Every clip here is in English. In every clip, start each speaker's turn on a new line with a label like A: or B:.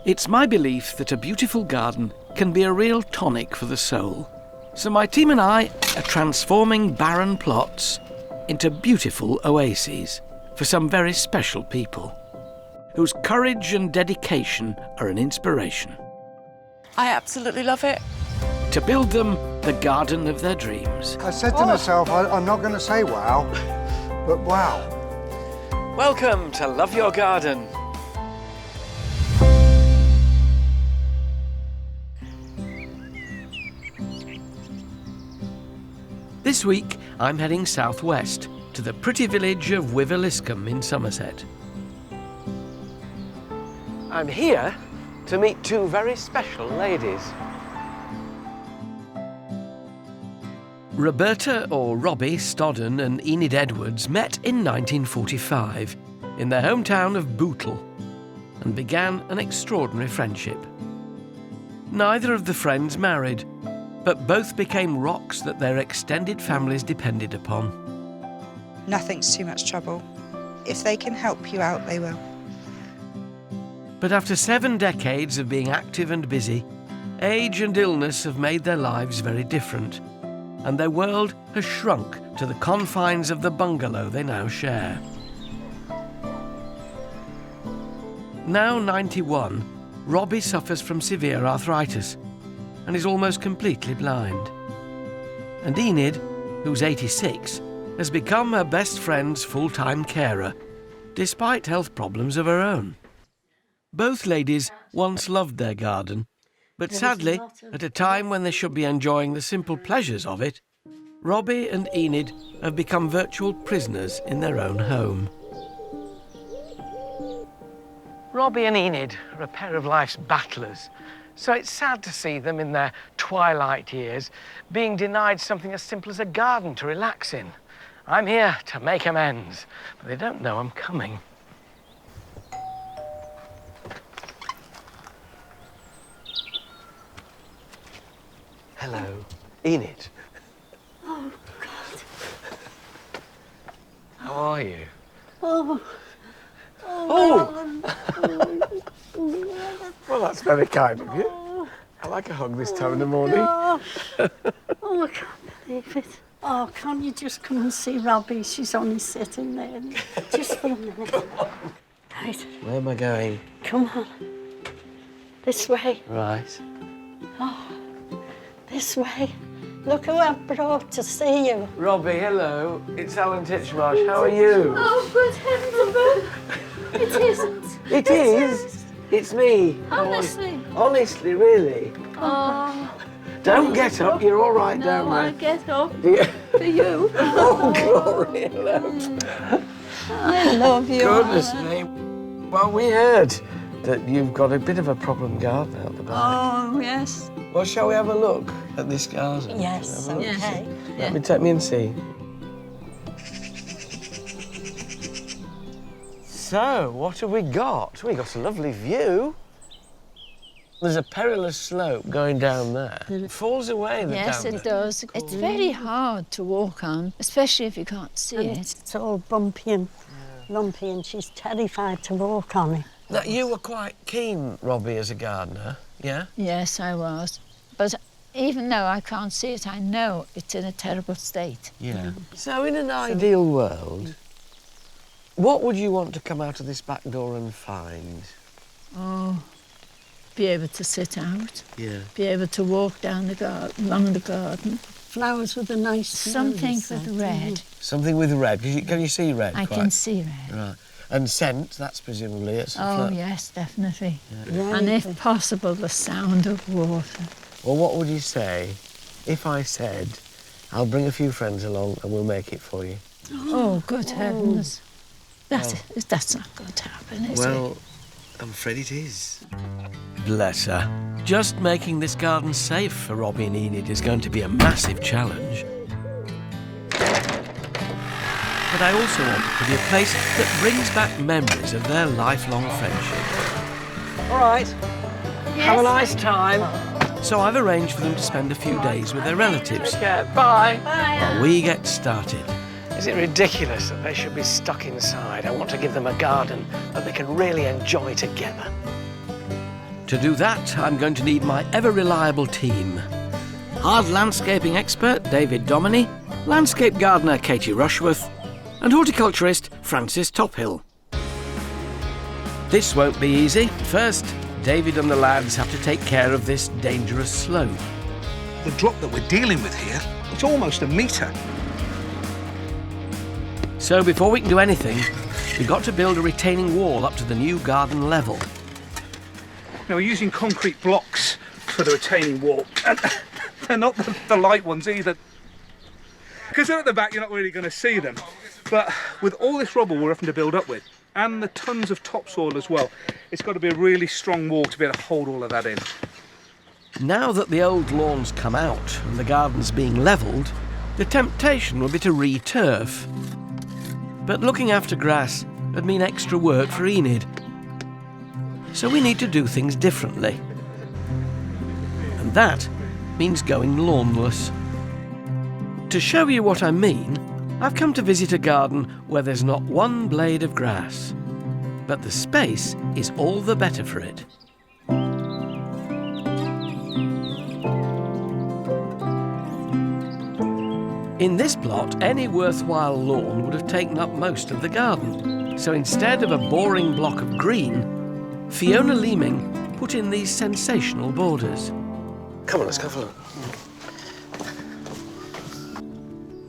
A: It's my belief that a beautiful garden can be a real tonic for the soul. So my team and I are transforming barren plots into beautiful oases for some very special people, whose courage and dedication are an inspiration.
B: I absolutely love it.
A: To build them the garden of their dreams.
C: I said to myself, I'm not going to say wow, but wow.
A: Welcome to Love Your Garden. This week, I'm heading southwest to the pretty village of Wiveliscombe in Somerset. I'm here to meet two very special ladies. Roberta or Robbie Stodden and Enid Edwards met in 1945 in their hometown of Bootle and began an extraordinary friendship. Neither of the friends married, but both became rocks that their extended families depended upon.
D: Nothing's too much trouble. If they can help you out, they will.
A: But after 7 decades of being active and busy, age and illness have made their lives very different, and their world has shrunk to the confines of the bungalow they now share. Now 91, Robbie suffers from severe arthritis and is almost completely blind. And Enid, who's 86, has become her best friend's full-time carer, despite health problems of her own. Both ladies once loved their garden, but sadly, at a time when they should be enjoying the simple pleasures of it, Robbie and Enid have become virtual prisoners in their own home. Robbie and Enid are a pair of life's battlers, so it's sad to see them in their twilight years being denied something as simple as a garden to relax in. I'm here to make amends, but they don't know I'm coming. Hello, Enid.
E: Oh, God.
A: How are you?
E: Oh.
A: Well, that's very kind of you. I like a hug this time in the morning.
E: Oh, I can't believe it. Oh, can't you just come and see Robbie? She's only sitting there. Just for a minute. Right.
A: Where am I going?
E: Come on. This way.
A: Right.
E: Oh, this way. Look who I've brought to see you.
A: Robbie, hello. It's Alan Titchmarsh. How are you?
E: Oh, good heavens, it isn't.
A: It is. It's me.
E: Honestly.
A: Honestly, really.
E: Oh.
A: Don't get up. You're all right down
E: No,
A: there.
E: I get up
A: Yeah.
E: for you.
A: Oh, glory. Hello.
E: I love you.
A: Goodness me. Well, we heard that you've got a bit of a problem garden out the back.
E: Oh, yes.
A: Well, shall we have a look at this garden?
E: Yes,
A: Have a look?
E: okay.
A: Let me take me and see. So, what have we got? We got a lovely view. There's a perilous slope going down there. It falls away.
F: Yes, it does. It's very hard to walk on, especially if you can't see it.
E: It's all bumpy and lumpy, and she's terrified to walk on it.
A: Now, you were quite keen, Robbie, as a gardener, yeah?
F: Yes, I was. But even though I can't see it, I know it's in a terrible state.
A: Yeah. So, in an ideal world, what would you want to come out of this back door and find?
F: Oh, be able to sit out.
A: Yeah.
F: Be able to walk down the garden, along the garden.
E: Flowers with a nice smell,
F: Something
E: you said,
F: with red.
A: Something with red. Can you see red?
F: I
A: quite?
F: can see red.
A: Right. And scent, that's presumably it.
F: Oh, yes, definitely.
E: Yeah.
F: And if possible, the sound of water.
A: Well, what would you say if I said, I'll bring a few friends along and we'll make it for you?
F: Oh, good heavens. That's not going to happen, is it?
A: Well, I'm afraid it is. Bless her. Just making this garden safe for Robbie and Enid is going to be a massive challenge. But I also want it to be a place that brings back memories of their lifelong friendship. All right.
F: Yes.
A: Have a nice time. So I've arranged for them to spend a few days with their relatives. Bye. While we get started. Is it ridiculous that they should be stuck inside? I want to give them a garden that they can really enjoy together. To do that, I'm going to need my ever-reliable team. Hard landscaping expert David Dominy, landscape gardener Katie Rushworth, and horticulturist Francis Tophill. This won't be easy. First, David and the lads have to take care of this dangerous slope.
G: The drop that we're dealing with here, it's almost a metre.
A: So before we can do anything, we've got to build a retaining wall up to the new garden level.
G: Now, we're using concrete blocks for the retaining wall, and they're not the light ones either. Because they're at the back, you're not really going to see them. But with all this rubble we're having to build up with, and the tons of topsoil as well, it's got to be a really strong wall to be able to hold all of that in.
A: Now that the old lawn's come out and the garden's being levelled, the temptation will be to re-turf. But looking after grass would mean extra work for Enid. So we need to do things differently. And that means going lawnless. To show you what I mean, I've come to visit a garden where there's not one blade of grass. But the space is all the better for it. In this plot, any worthwhile lawn would have taken up most of the garden. So instead of a boring block of green, Fiona Leeming put in these sensational borders.
H: Come on, let's go for a look.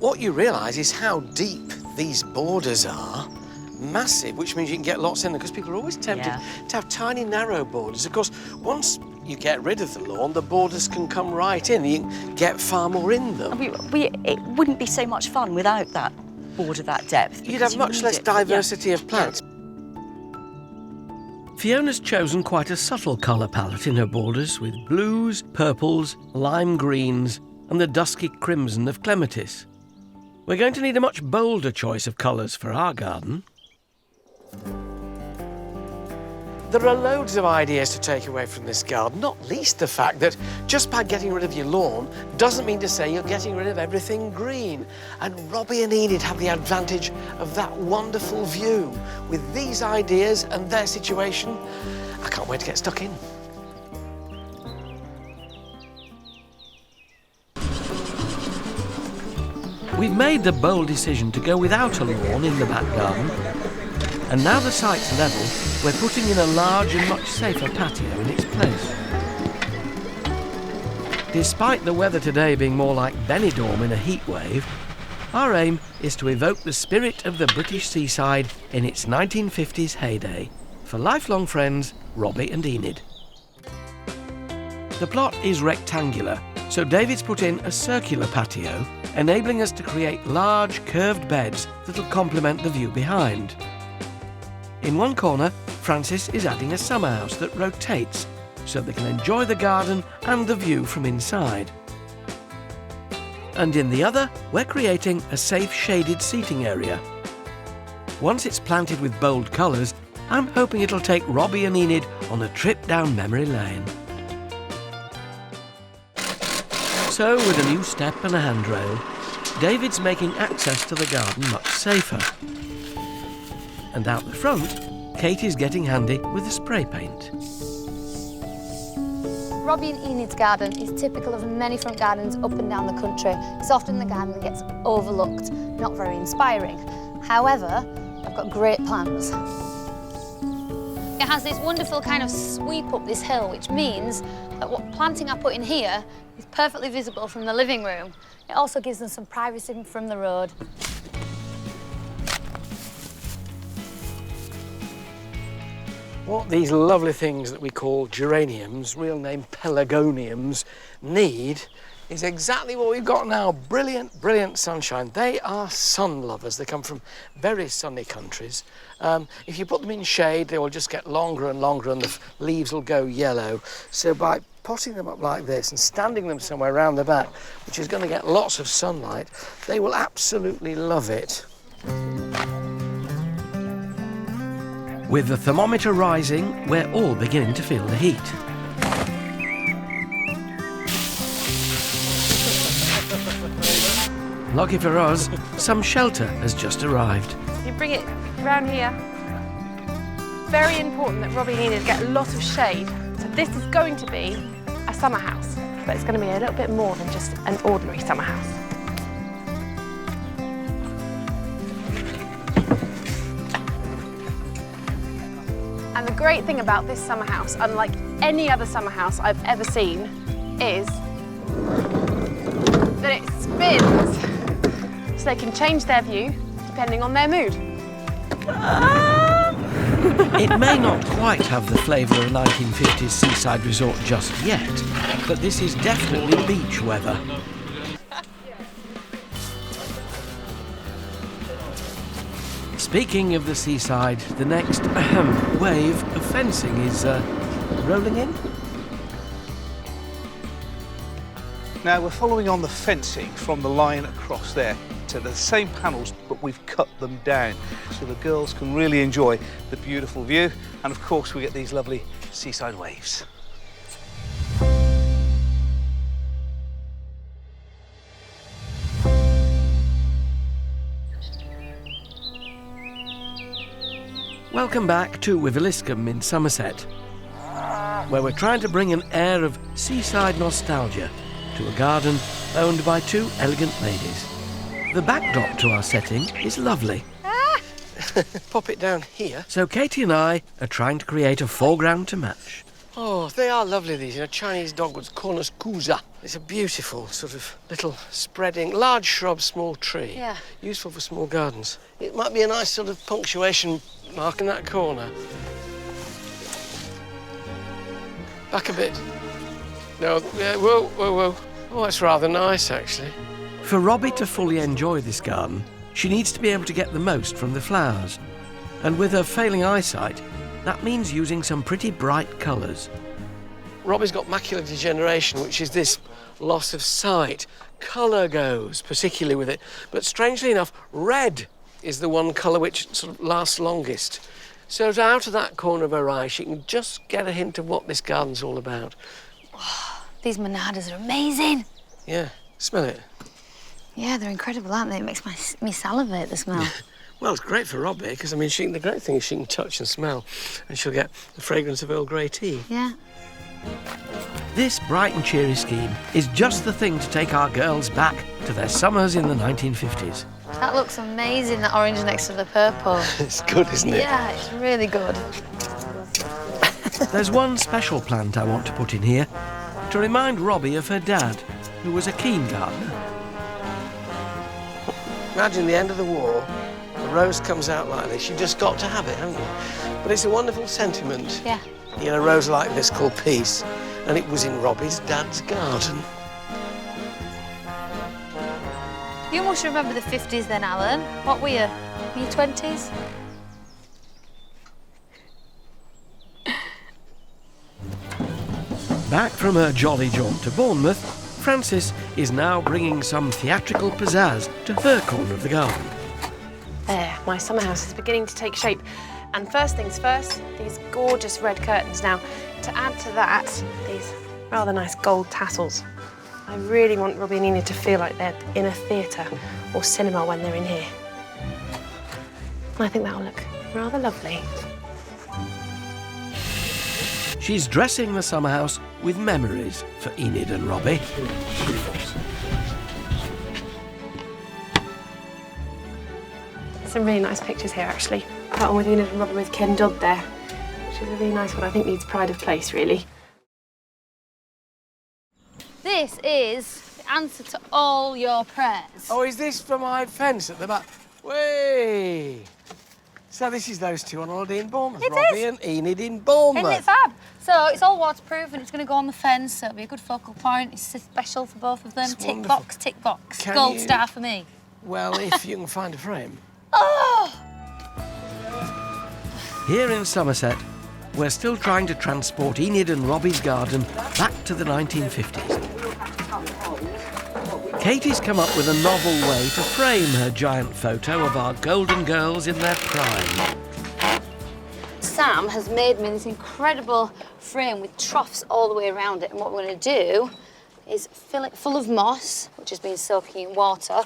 H: What you realise is how deep these borders are. Massive, which means you can get lots in there, because people are always tempted to have tiny, narrow borders. Of course, once you get rid of the lawn, the borders can come right in. You can get far more in them.
B: It wouldn't be so much fun without that border, that depth.
H: You'd have much less diversity of plants.
A: Fiona's chosen quite a subtle colour palette in her borders, with blues, purples, lime greens, and the dusky crimson of clematis. We're going to need a much bolder choice of colours for our garden.
H: There are loads of ideas to take away from this garden, not least the fact that just by getting rid of your lawn doesn't mean to say you're getting rid of everything green. And Robbie and Enid have the advantage of that wonderful view. With these ideas and their situation, I can't wait to get stuck in.
A: We've made the bold decision to go without a lawn in the back garden. And now the site's level, we're putting in a large and much safer patio in its place. Despite the weather today being more like Benidorm in a heat wave, our aim is to evoke the spirit of the British seaside in its 1950s heyday. For lifelong friends, Robbie and Enid. The plot is rectangular, so David's put in a circular patio, enabling us to create large curved beds that'll complement the view behind. In one corner, Francis is adding a summer house that rotates so they can enjoy the garden and the view from inside. And in the other, we're creating a safe shaded seating area. Once it's planted with bold colours, I'm hoping it'll take Robbie and Enid on a trip down memory lane. So, with a new step and a handrail, David's making access to the garden much safer. And out the front, Katie's getting handy with the spray paint.
I: Robbie and Enid's garden is typical of many front gardens up and down the country. It's often the garden that gets overlooked, not very inspiring. However, I've got great plans. It has this wonderful kind of sweep up this hill, which means that what planting I put in here is perfectly visible from the living room. It also gives them some privacy from the road.
H: What these lovely things that we call geraniums, real name pelargoniums, need is exactly what we've got now. Brilliant, brilliant sunshine. They are sun lovers. They come from very sunny countries. If you put them in shade, they will just get longer and longer and the leaves will go yellow. So by potting them up like this and standing them somewhere around the back, which is going to get lots of sunlight, they will absolutely love it.
A: With the thermometer rising, we're all beginning to feel the heat. Lucky for us, some shelter has just arrived.
J: You bring it round here. Very important that Robbie and Enid get a lot of shade to This is going to be a summer house, but it's going to be a little bit more than just an ordinary summer house. And the great thing about this summer house, unlike any other summer house I've ever seen, is that it spins so they can change their view depending on their mood.
A: It may not quite have the flavour of a 1950s seaside resort just yet, but this is definitely beach weather. Speaking of the seaside, the next wave of fencing is rolling in.
G: Now we're following on the fencing from the line across there. So they're the same panels, but we've cut them down so the girls can really enjoy the beautiful view. And of course we get these lovely seaside waves.
A: Welcome back to Wiveliscombe in Somerset, where we're trying to bring an air of seaside nostalgia to a garden owned by two elegant ladies. The backdrop to our setting is lovely.
H: Pop it down here.
A: So Katie and I are trying to create a foreground to match.
H: Oh, they are lovely, these. You know, Chinese dogwoods, Cornus kuza. It's a beautiful sort of little spreading, large shrub, small tree.
I: Yeah.
H: Useful for small gardens. It might be a nice sort of punctuation mark in that corner. Back a bit. No, yeah, whoa, whoa, whoa. Oh, that's rather nice, actually.
A: For Robbie to fully enjoy this garden, she needs to be able to get the most from the flowers. And with her failing eyesight, that means using some pretty bright colours.
H: Robbie's got macular degeneration, which is this loss of sight. Colour goes, particularly with it. But strangely enough, red is the one colour which sort of lasts longest. So out of that corner of her eye, she can just get a hint of what this garden's all about.
I: Oh, these monadas are amazing.
H: Yeah, smell it.
I: Yeah, they're incredible, aren't they? It makes me salivate, the smell.
H: Well, it's great for Robbie, because, I mean, the great thing is she can touch and smell, and she'll get the fragrance of Earl Grey tea.
I: Yeah.
A: This bright and cheery scheme is just the thing to take our girls back to their summers in the 1950s.
I: That looks amazing, that orange next to the purple.
H: It's good, isn't it?
I: Yeah, it's really good.
A: There's one special plant I want to put in here to remind Robbie of her dad, who was a keen gardener.
H: Imagine the end of the war, the rose comes out like this. You've just got to have it, haven't you? But it's a wonderful sentiment.
I: Yeah.
H: You know, a rose like this called Peace, and it was in Robbie's dad's garden.
I: You must remember the 50s then, Alan. What were you? Were you 20s?
A: Back from her jolly jaunt to Bournemouth, Frances is now bringing some theatrical pizzazz to her corner of the garden.
J: There, my summer house is beginning to take shape. And first things first, these gorgeous red curtains. Now, to add to that, these rather nice gold tassels. I really want Robbie and Enid to feel like they're in a theatre or cinema when they're in here. And I think that'll look rather lovely.
A: She's dressing the summer house with memories for Enid and Robbie.
J: Some really nice pictures here, actually. That one with Enid and Robbie with Ken Dodd there, which is a really nice one. I think needs pride of place, really.
I: This is the answer to all your prayers.
H: Oh, is this for my fence at the back? Way! So this is those two on holiday in Bournemouth, Robbie and Enid in Bournemouth.
I: Isn't it fab? So it's all waterproof and it's going to go on the fence, so it'll be a good focal point. It's special for both of them.
H: It's
I: tick
H: wonderful.
I: box, tick box.
H: Can
I: Gold
H: you-
I: star for me.
H: Well, if you can find a frame.
I: Oh!
A: Here in Somerset, we're still trying to transport Enid and Robbie's garden back to the 1950s. Katie's come up with a novel way to frame her giant photo of our golden girls in their prime.
I: Sam has made me this incredible frame with troughs all the way around it, and what we're going to do is fill it full of moss, which has been soaking in water,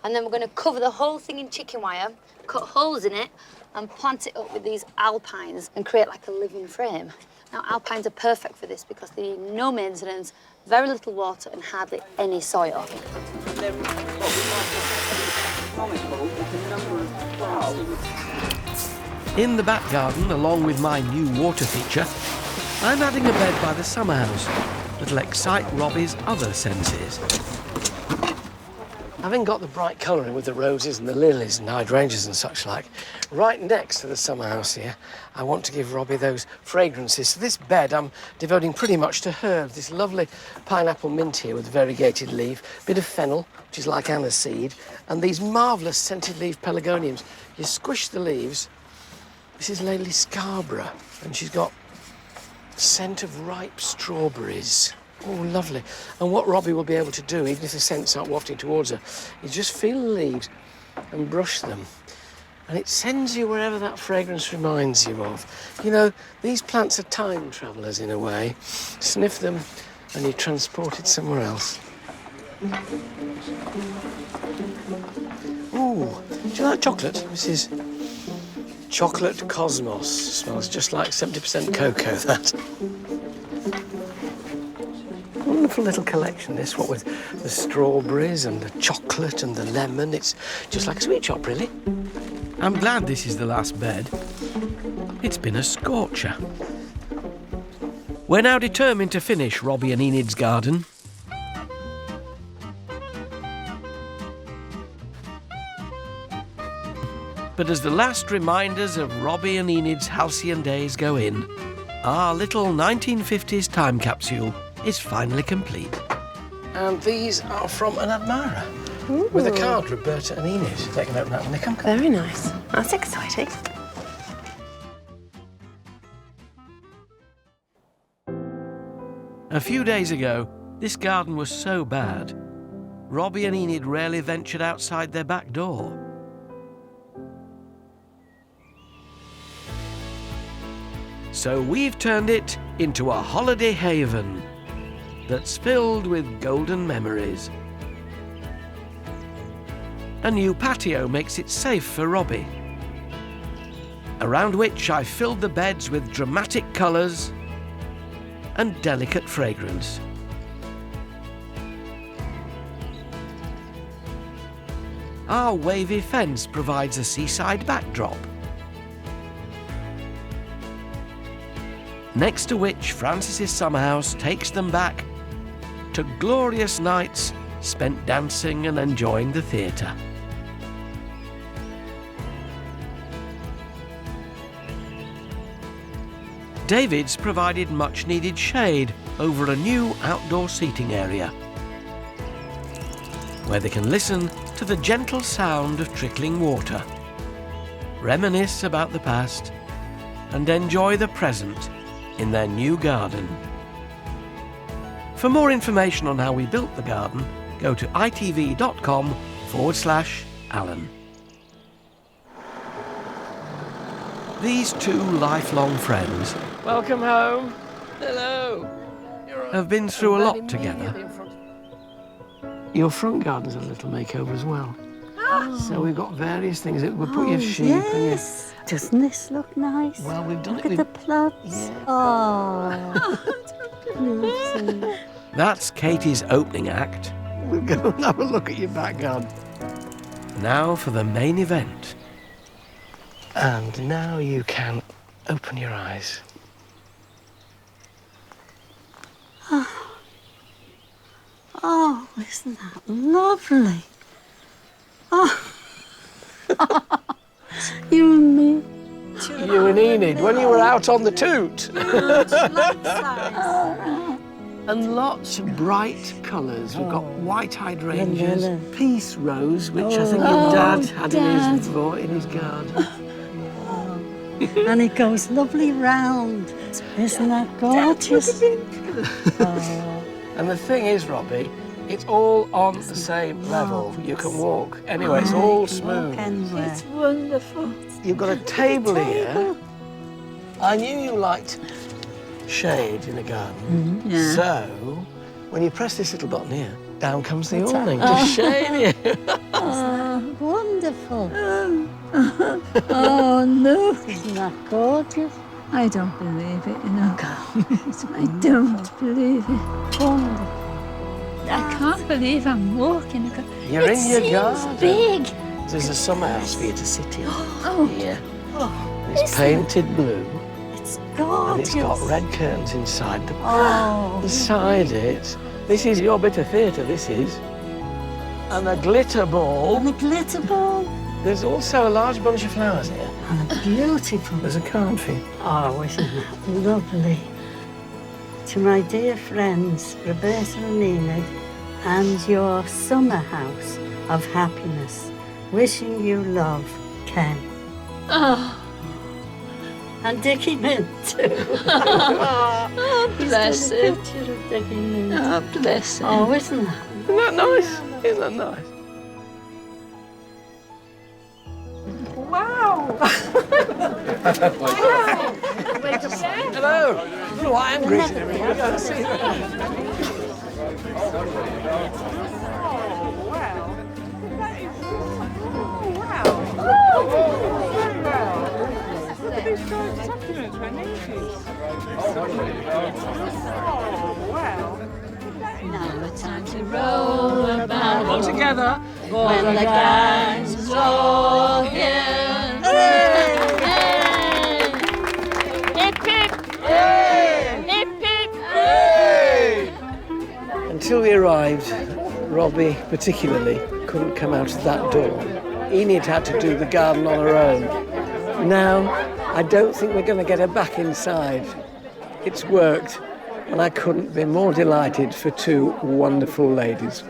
I: and then we're going to cover the whole thing in chicken wire, cut holes in it, and plant it up with these alpines and create like a living frame. Now, alpines are perfect for this because they need no maintenance, very little water and hardly any soil.
A: In the back garden, along with my new water feature, I'm adding a bed by the summer house that'll excite Robbie's other senses.
H: Having got the bright colouring with the roses and the lilies and hydrangeas and such like, right next to the summer house here, I want to give Robbie those fragrances. So this bed I'm devoting pretty much to herbs. This lovely pineapple mint here with variegated leaf, bit of fennel, which is like aniseed, and these marvellous scented leaf pelargoniums. You squish the leaves. This is Lady Scarborough, and she's got scent of ripe strawberries. Oh, lovely. And what Robbie will be able to do, even if the scents aren't wafting towards her, is just feel the leaves and brush them. And it sends you wherever that fragrance reminds you of. You know, these plants are time travellers in a way. Sniff them and you're transported somewhere else. Ooh, do you like chocolate? This is chocolate cosmos. Smells just like 70% cocoa, that. Wonderful little collection, this, what with the strawberries and the chocolate and the lemon. It's just like a sweet shop, really.
A: I'm glad this is the last bed. It's been a scorcher. We're now determined to finish Robbie and Enid's garden. But as the last reminders of Robbie and Enid's halcyon days go in, our little 1950s time capsule is finally complete.
H: And these are from an admirer. Ooh. With a card, Roberta and Enid. They can open that when they come.
J: Very nice. That's exciting.
A: A few days ago, this garden was so bad, Robbie and Enid rarely ventured outside their back door. So we've turned it into a holiday haven that's filled with golden memories. A new patio makes it safe for Robbie, around which I filled the beds with dramatic colours and delicate fragrance. Our wavy fence provides a seaside backdrop, next to which Francis's summer house takes them back to glorious nights spent dancing and enjoying the theatre. David's provided much-needed shade over a new outdoor seating area, where they can listen to the gentle sound of trickling water, reminisce about the past, and enjoy the present in their new garden. For more information on how we built the garden, go to itv.com/Alan. These two lifelong friends
H: Welcome home. Hello.
A: have been through a lot together.
H: Your front garden's a little makeover as well.
E: Oh.
H: So we've got various things. We'll put your sheep and your...
E: yes. Doesn't this look nice?
H: Well, we've done
E: Look
H: it.
E: at the plants.
H: Yeah.
E: Oh.
A: That's Katie's opening act.
H: We'll go and have a look at your back garden.
A: Now for the main event.
H: And now you can open your eyes.
E: Oh, isn't that lovely? Oh. You and me.
H: You and Enid, when you were out on the toot. And lots of bright colours. We've got white hydrangeas, peace rose, which I think your dad had in his garden.
E: And it goes lovely round. Isn't that gorgeous?
H: And the thing is, Robbie, it's all on the same level. You can walk anyway, it's all smooth.
E: It's wonderful.
H: You've got a table here. I knew you liked shade in a garden.
E: Yeah.
H: So, when you press this little button here, down comes the awning to shade you.
E: Oh, wonderful. Oh, no. Isn't that gorgeous?
F: I don't believe it, you know. I don't believe it.
E: Wonderful.
F: I can't believe I'm walking.
H: You're in your
F: It's
H: garden.
F: big.
H: There's a summer house for you to sit in.
F: Oh,
H: Here.
E: Oh,
H: It's painted blue,
E: it's
H: and
E: gorgeous.
H: it's got red curtains inside the
E: Oh,
H: beside it. This is your bit of theatre, this is. And a glitter ball.
E: and a glitter ball.
H: There's also a large bunch of flowers here.
E: And a beautiful.
H: There's a card for you.
E: Oh, isn't that lovely? To my dear friends, Roberta and Enid, and your summer house of happiness. Wishing you love, Ken.
F: Oh,
E: And Dickie Mint, too.
F: oh bless
E: He's got a
F: him.
E: picture of Dickie Mint.
F: Oh, bless him.
E: Oh, isn't that?
H: Isn't that nice? Isn't that nice? Hello. Oh, I am greeting everyone. Go and see them.
F: Now it's time to roll about.
H: All together.
F: When the gang's all here. Hey! Hip, hip! Hip, hip!
H: Until we arrived, Robbie particularly couldn't come out of that door. Enid had to do the garden on her own. Now, I don't think we're going to get her back inside. It's worked, and I couldn't be more delighted for two wonderful ladies.